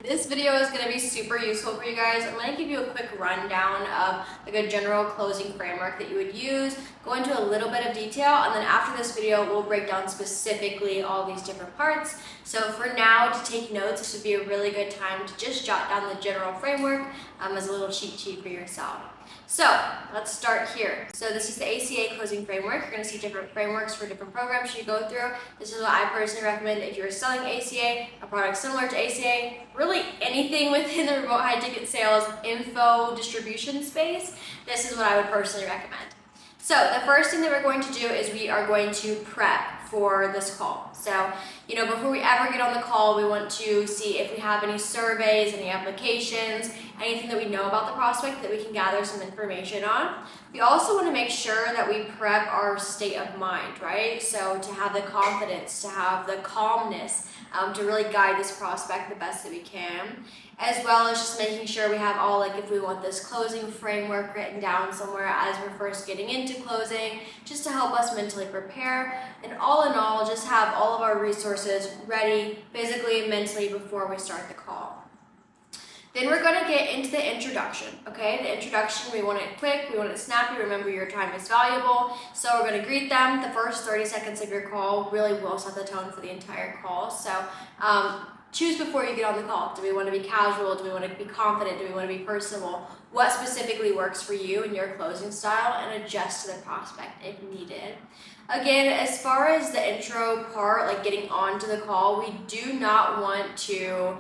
This video is going to be super useful for you guys. I'm going to give you a quick rundown of like a general closing framework that you would use, go into a little bit of detail, and then after this video, we'll break down specifically all these different parts. So for now, to take notes, this would be a really good time to just jot down the general framework as a little cheat sheet for yourself. So let's start here. So this is the ACA closing framework. You're going to see different frameworks for different programs you go through. This is what I personally recommend if you're selling ACA, a product similar to ACA, really anything within the remote high ticket sales info distribution space. This is what I would personally recommend. So the first thing that we're going to do is we are going to prep for this call. So, before we ever get on the call, we want to see if we have any surveys, any applications, anything that we know about the prospect that we can gather some information on. We also want to make sure that we prep our state of mind, right? So to have the confidence, to have the calmness, to really guide this prospect the best that we can, as well as just making sure we have all, if we want this closing framework written down somewhere as we're first getting into closing, just to help us mentally prepare, and all in all, just have all of our resources ready physically and mentally before we start the call. Then we're going to get into the introduction, okay? The introduction, we want it quick, we want it snappy. Remember, your time is valuable. So we're going to greet them. The first 30 seconds of your call really will set the tone for the entire call. So choose before you get on the call. Do we want to be casual? Do we want to be confident? Do we want to be personable? What specifically works for you and your closing style, and adjust to the prospect if needed. Again, as far as the intro part, like getting onto the call, we do not want to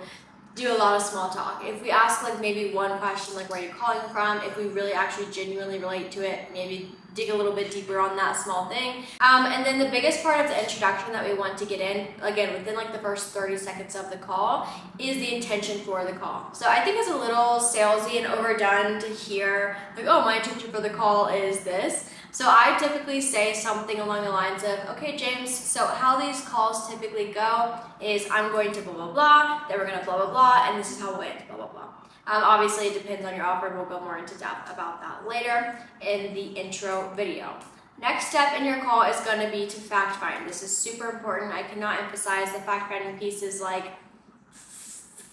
do a lot of small talk. If we ask maybe one question, like where you're calling from, if we really actually genuinely relate to it, maybe dig a little bit deeper on that small thing. And then the biggest part of the introduction that we want to get in, again, within the first 30 seconds of the call, is the intention for the call. So I think it's a little salesy and overdone to hear, oh, my intention for the call is this. So I typically say something along the lines of, okay, James, so how these calls typically go is I'm going to blah, blah, blah, then we're going to blah, blah, blah, and this is how we'll end, blah, blah, blah. Obviously, it depends on your offer, and we'll go more into depth about that later in the intro video. Next step in your call is going to be to fact find. This is super important. I cannot emphasize the fact finding piece is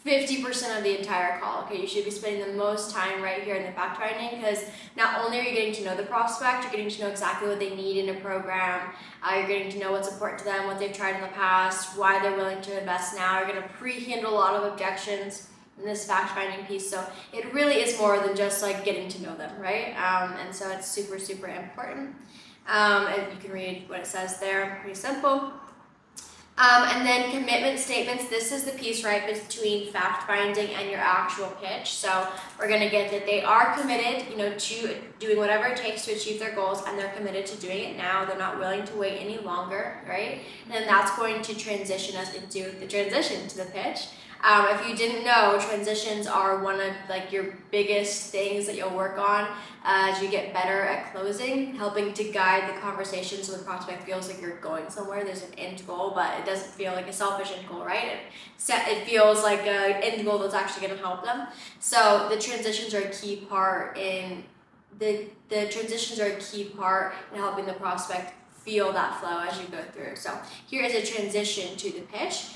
50% of the entire call. Okay, you should be spending the most time right here in the fact finding, because not only are you getting to know the prospect, you're getting to know exactly what they need in a program, you're getting to know what's important to them, what they've tried in the past, why they're willing to invest now. You're going to pre-handle a lot of objections in this fact finding piece. So it really is more than just getting to know them, right? And so it's super, super important. And you can read what it says there, pretty simple. And then commitment statements. This is the piece right between fact finding and your actual pitch. So we're going to get that they are committed, to doing whatever it takes to achieve their goals, and they're committed to doing it now. They're not willing to wait any longer, right? And then that's going to transition us into the transition to the pitch. If you didn't know, transitions are one of your biggest things that you'll work on as you get better at closing, helping to guide the conversation so the prospect feels like you're going somewhere. There's an end goal, but it doesn't feel like a selfish end goal, right? It feels like an end goal that's actually going to help them. So the transitions are a key part in the transitions are a key part in helping the prospect feel that flow as you go through. So here is a transition to the pitch.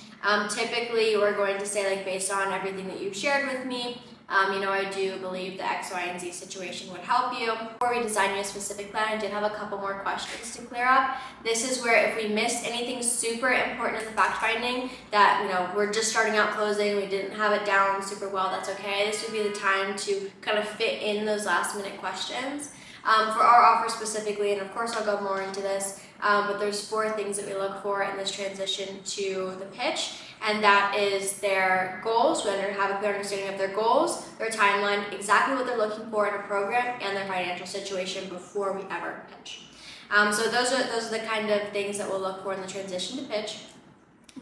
Typically, we're going to say, based on everything that you've shared with me, I do believe the X, Y, and Z situation would help you. Before we design you a specific plan, I did have a couple more questions to clear up. This is where if we missed anything super important in the fact finding that, we're just starting out closing, we didn't have it down super well, that's okay. This would be the time to kind of fit in those last minute questions. For our offer specifically, and of course I'll go more into this, but there's 4 things that we look for in this transition to the pitch, and that is their goals. We have a clear understanding of their goals, their timeline, exactly what they're looking for in a program, and their financial situation before we ever pitch. So those are the kind of things that we'll look for in the transition to pitch.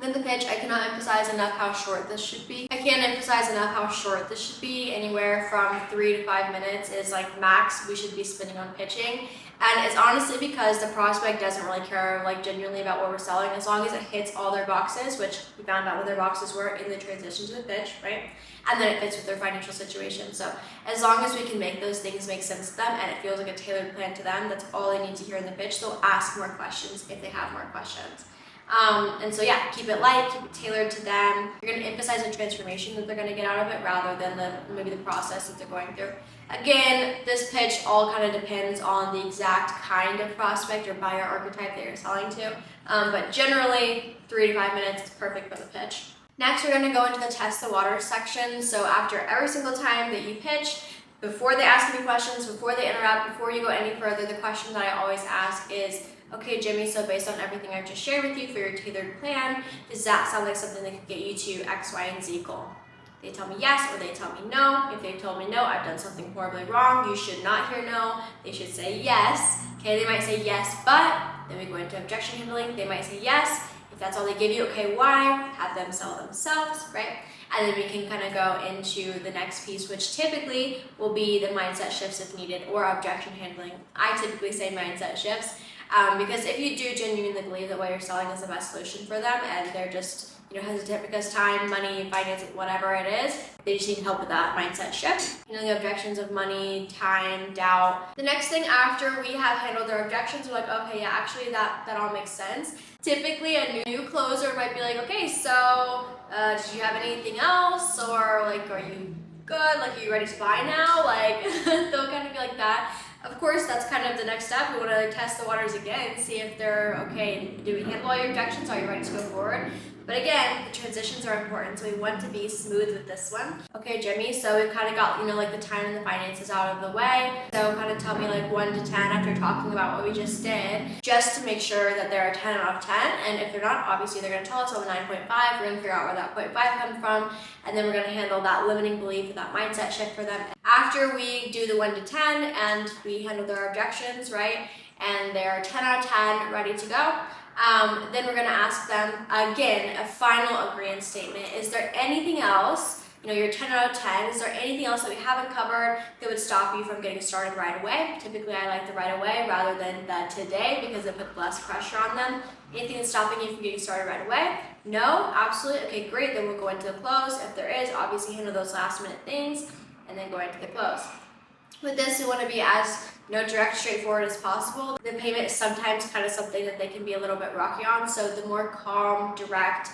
Then the pitch, I cannot emphasize enough how short this should be. I can't emphasize enough how short this should be. Anywhere from 3 to 5 minutes is max we should be spending on pitching. And it's honestly because the prospect doesn't really care genuinely about what we're selling, as long as it hits all their boxes, which we found out what their boxes were in the transition to the pitch, right? And then it fits with their financial situation. So as long as we can make those things make sense to them and it feels like a tailored plan to them, that's all they need to hear in the pitch. They'll ask more questions if they have more questions. And so yeah, keep it light, keep it tailored to them. You're going to emphasize the transformation that they're going to get out of it rather than maybe the process that they're going through. Again, this pitch all kind of depends on the exact kind of prospect or buyer archetype that you're selling to. But generally, 3 to 5 minutes is perfect for the pitch. Next, we're going to go into the test the water section. So after every single time that you pitch, before they ask any questions, before they interrupt, before you go any further, the question that I always ask is, okay, Jimmy, so based on everything I've just shared with you for your tailored plan, does that sound like something that could get you to X, Y, and Z goal? They tell me yes or they tell me no. If they've told me no, I've done something horribly wrong. You should not hear no. They should say yes. Okay, they might say yes, but then we go into objection handling. They might say yes. If that's all they give you, okay, why? Have them sell themselves, right? And then we can kind of go into the next piece, which typically will be the mindset shifts if needed or objection handling. I typically say mindset shifts because if you do genuinely believe that what you're selling is the best solution for them and they're just hesitant because time, money, finances, whatever it is, they just need help with that mindset shift. The objections of money, time, doubt. The next thing after we have handled their objections, we're like, okay, yeah, actually that all makes sense. Typically a new closer might be like, okay, so did you have anything else? Or like, are you good? Like, are you ready to buy now? Like, they'll kind of be like that. Of course, that's kind of the next step. We want to test the waters again, see if they're okay. Do we handle all your objections? Are you ready to go forward? But again, the transitions are important, so we want to be smooth with this one. Okay, Jimmy, so we've kind of got, like the time and the finances out of the way. So kind of tell me like 1 to 10 after talking about what we just did, just to make sure that they're a 10 out of 10. And if they're not, obviously they're going to tell us on the 9.5. We're going to figure out where that 0.5 comes from. And then we're going to handle that limiting belief, that mindset shift for them. After we do the 1 to 10 and we handle their objections, right? And they're 10 out of 10, ready to go. Then we're going to ask them, again, a final agreement statement. Is there anything else, you're 10 out of 10, is there anything else that we haven't covered that would stop you from getting started right away? Typically, I like the right away rather than the today because it puts less pressure on them. Anything that's stopping you from getting started right away? No? Absolutely? Okay, great. Then we'll go into the close. If there is, obviously handle those last minute things and then go into the close. With this, we want to be as direct, straightforward as possible. The payment is sometimes kind of something that they can be a little bit rocky on, so the more calm, direct,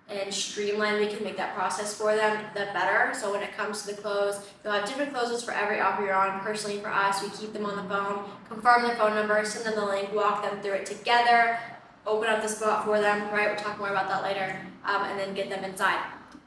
and streamlined we can make that process for them, the better. So when it comes to the close, you'll have different closes for every offer you're on. Personally, for us, we keep them on the phone, confirm their phone number, send them the link, walk them through it together, open up the spot for them, right? We'll talk more about that later, and then get them inside.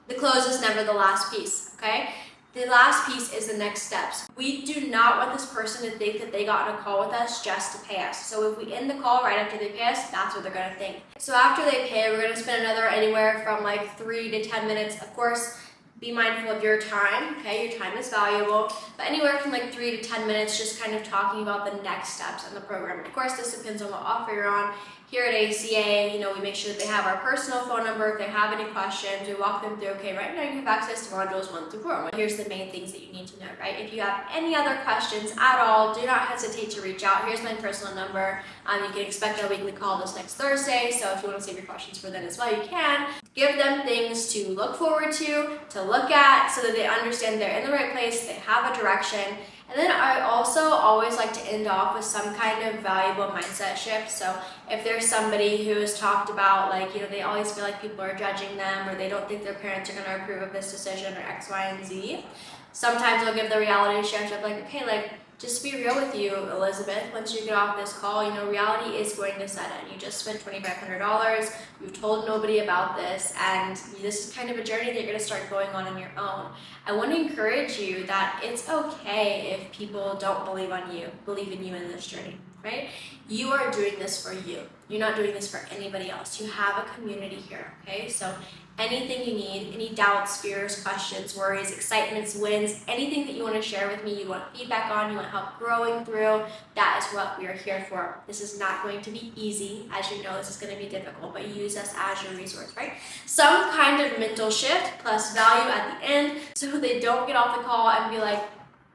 The close is never the last piece, okay? The last piece is the next steps. We do not want this person to think that they got on a call with us just to pay us. So if we end the call right after they pay us, that's what they're going to think. So after they pay, we're going to spend anywhere from like 3 to 10 minutes. Of course, be mindful of your time, okay? Your time is valuable. But anywhere from like 3 to 10 minutes, just kind of talking about the next steps in the program. Of course, this depends on what offer you're on. Here at ACA, we make sure that they have our personal phone number. If they have any questions, we walk them through, okay, right now you have access to modules 1 through 4. Here's the main things that you need to know, right? If you have any other questions at all, do not hesitate to reach out. Here's my personal number. You can expect our weekly call this next Thursday, so if you want to save your questions for then as well, you can. Give them things to look forward to look at, so that they understand they're in the right place, they have a direction. And then I also always like to end off with some kind of valuable mindset shift. So if there's somebody who has talked about they always feel like people are judging them or they don't think their parents are going to approve of this decision or X, Y, and Z, sometimes I'll give the reality shift of okay, just be real with you, Elizabeth. Once you get off this call, reality is going to set in. You just spent $2,500. You've told nobody about this, and this is kind of a journey that you're going to start going on your own. I want to encourage you that it's okay if people don't believe in you in this journey, right? You are doing this for you. You're not doing this for anybody else. You have a community here, okay? So anything you need, any doubts, fears, questions, worries, excitements, wins, anything that you want to share with me, you want feedback on, you want help growing through, that is what we are here for. This is not going to be easy. As you know, this is going to be difficult, but use us as your resource, right? Some kind of mental shift plus value at the end so they don't get off the call and be like,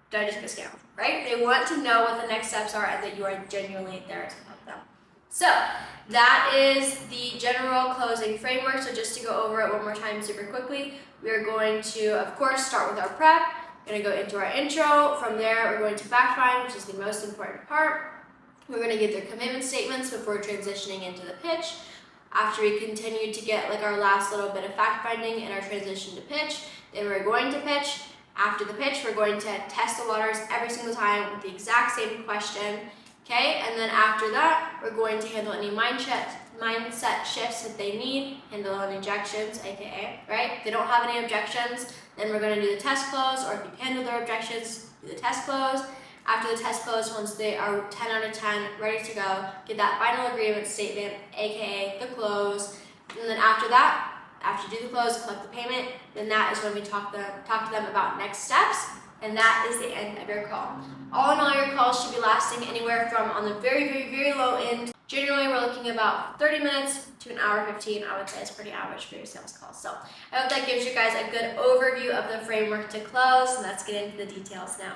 did I just get scammed, right? They want to know what the next steps are and that you are genuinely there to help them. So that is the general closing framework. So just to go over it one more time super quickly, we are going to, of course, start with our prep. We're going to go into our intro. From there, we're going to fact find, which is the most important part. We're going to get their commitment statements before transitioning into the pitch. After we continue to get like our last little bit of fact finding and our transition to pitch, then we're going to pitch. After the pitch, we're going to test the waters every single time with the exact same question. Okay, and then after that, we're going to handle any mindset shifts that they need, handle any objections, aka, right? If they don't have any objections, then we're going to do the test close, or if you handle their objections, do the test close. After the test close, once they are 10 out of 10, ready to go, get that final agreement statement, aka the close. And then after that, after you do the close, collect the payment, then that is when we talk to them about next steps, and that is the end of your call. All in all, your calls should be lasting anywhere from, on the very, very, very low end, generally we're looking about 30 minutes to an hour 15, I would say is pretty average for your sales calls. So I hope that gives you guys a good overview of the framework to close, and let's get into the details now.